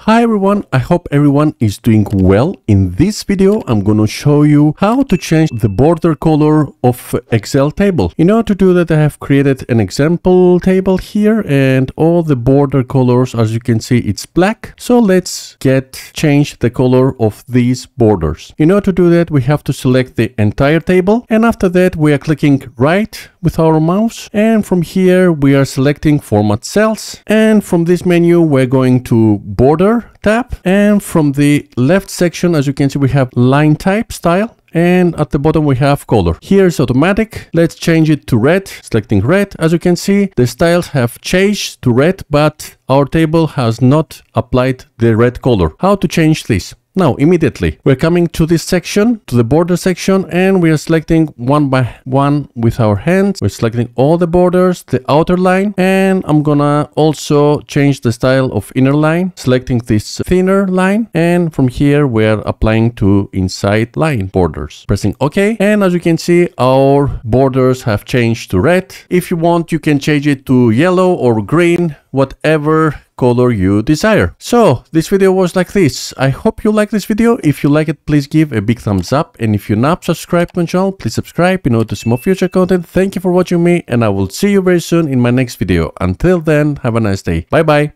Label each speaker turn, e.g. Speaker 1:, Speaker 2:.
Speaker 1: Hi everyone, I hope everyone is doing well. In this video, I'm going to show you how to change the border color of Excel table. In order to do that, I have created an example table here and all the border colors, as you can see, it's black. So let's change the color of these borders. In order to do that, we have to select the entire table. And after that, we are clicking right with our mouse. And from here, we are selecting format cells. And from this menu, we're going to border tab, and from the left section, as you can see, we have line type style, and at the bottom we have color. Here's automatic. Let's change it to red. Selecting red. As you can see, the styles have changed to red, but our table has not applied the red color. How to change this? Now, immediately, we're coming to this section, to the border section, and we are selecting one by one with our hands. We're selecting all the borders, the outer line, and I'm gonna also change the style of inner line, selecting this thinner line, and from here, we're applying to inside line borders. Pressing OK, and as you can see, our borders have changed to red. If you want, you can change it to yellow or green, whatever color you desire. So this video was like this. I hope you like this video. If you like it, please give a big thumbs up. And if you're not subscribed to my channel, please subscribe in order to see more future content. Thank you for watching me, and I will see you very soon in my next video. Until then, have a nice day. Bye bye.